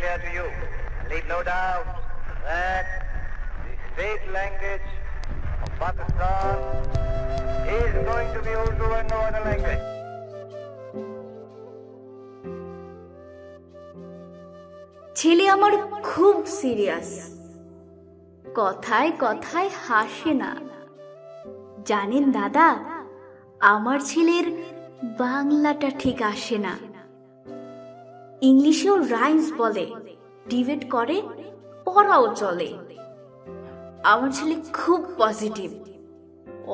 care to you. And leave no doubt that the state language of Pakistan is going to be Urdu and no other language. ছেলে আমার খুব serious, কথায় কথায় হাসে না। জানেন দাদা, আমার ছেলের বাংলাটা ঠিক আসে না। ইংলিশেও রাইমস বলে, ডিবেট করে, পড়াও চলে। আমার ছেলে খুব পজিটিভ,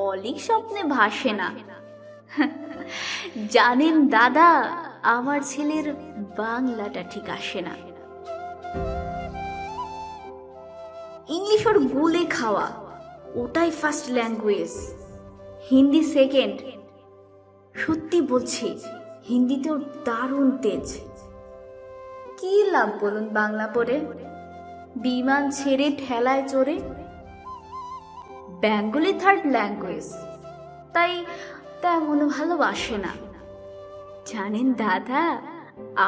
অলিক স্বপ্নে ভাসে না। জানেন দাদা, আমার ছেলের বাংলাটা ঠিক আসে না। ইংলিশ ওর গুলে খাওয়া, ওটাই ফার্স্ট ল্যাঙ্গুয়েজ, হিন্দি সেকেন্ড। সত্যি বলছি, হিন্দিতেও দারুণ তেজ। কি লাভ বলুন বাংলা পড়ে, বিমান ছেড়ে ঠেলায় চড়ে। বেঙ্গলি থার্ড ল্যাঙ্গুয়েজ, তাই তেমন ভালোবাসে না। জানেন দাদা,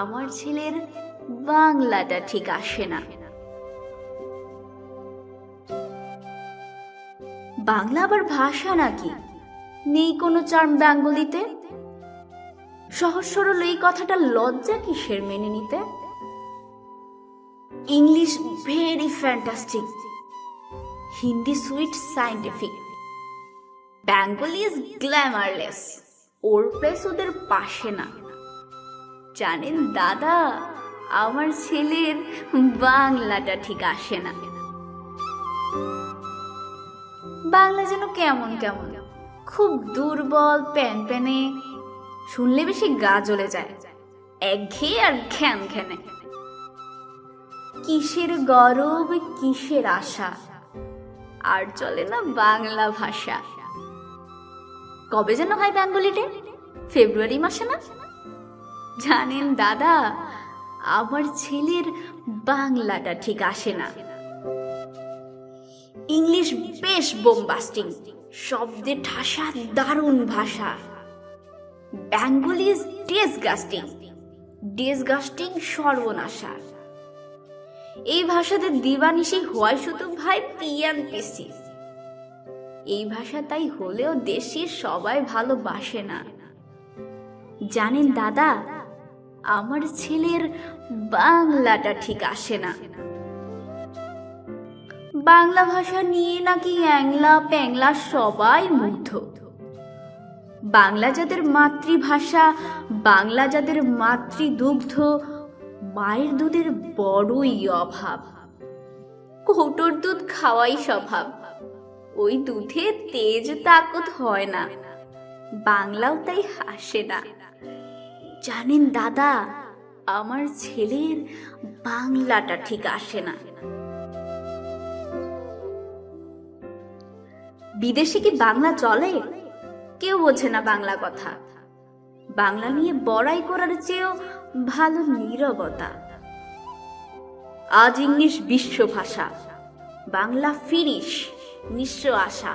আমার ছেলের বাংলাটা ঠিক আসে না। বাংলা আবার ভাষা নাকি? নেই কোনো চার্ম বেঙ্গলিতে? সহজ সরল এই কথাটা লজ্জা কিসের মেনে নিতে? English very fantastic, Hindi sweet scientific, Bengali is glamourless, or place ওদের পাশে না। জানেন দাদা, আমার ছেলের বাংলাটা ঠিক আসে না। বাংলা যেন কেমন কেমন, খুব দুর্বল, প্যান প্যানে, শুনলে বেশি গা জ্বলে যায়, একঘেয়ে আর ঘ্যান ঘ্যানে। কিসের গরব, কিসের আশা, আর চলে না বাংলা ভাষা। কবে যেন হয় বেঙ্গলি ডে? ফেব্রুয়ারি মাসে না? জানেন দাদা, আমার ছেলের বাংলাটা ঠিক আসে না। ইংলিশ বেশ বোমবাস্টিং, শব্দে ঠাসা, দারুণ ভাষা। বেঙ্গলি ইজ ডিসগাস্টিং, ডিসগাস্টিং সর্বনাশা। এই ভাষাতে দিবানিশি হয় শুধু ভাই পিয়ান পিসি। এই ভাষা তাই হলেও দেশের সবাই ভালোবাসে না। জানেন দাদা, আমার ছেলের বাংলাটা ঠিক আসে না। বাংলা ভাষা নিয়ে নাকি অ্যাংলা প্যাংলা সবাই মুগ্ধ। বাংলা যাদের মাতৃভাষা, বাংলা যাদের মাতৃদুগ্ধ, মায়ের দুধের বড়ই অভাব। কৌটোর দুধ খাওয়াই স্বভাব, ওই দুধে তেজ তাকত হয় না, বাংলাও তাই হাসে না। জানেন দাদা, আমার ছেলের বাংলাটা ঠিক আসে না। বিদেশে কি বাংলা চলে? কেউ বোঝে না বাংলা কথা। বাংলা নিয়ে বড়াই করার চেয়েও ভালো নীরবতা। আজ ইংলিশ বিশ্ব ভাষা, বাংলা ফিনিশ, নিঃস্ব আশা।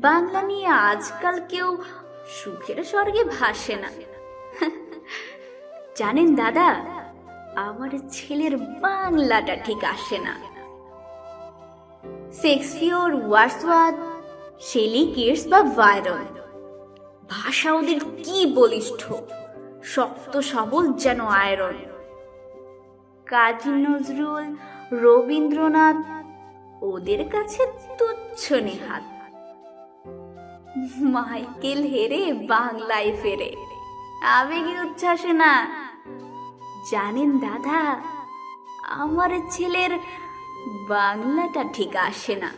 বাংলা নিয়ে আজকাল কেউ সুখের স্বর্গে ভাসে না। জানেন দাদা, আমার ছেলের বাংলাটা ঠিক আসে না। শেক্সপিয়র, ওয়ার্ডসওয়ার্থ, শেলি, কিটস বা বায়রন, ভাষা ওদের কি বলিষ্ঠ, শক্ত সবল যেন আয়রন। কাজী নজরুল, রবীন্দ্রনাথ, ওদের কাছে তুচ্ছ নেহাত। মাইকেল হেরে বাংলায় ফেরে, আবেগে উচ্ছ্বাসে না। জানেন দাদা, আমার ছেলের বাংলাটা ঠিক আসে না।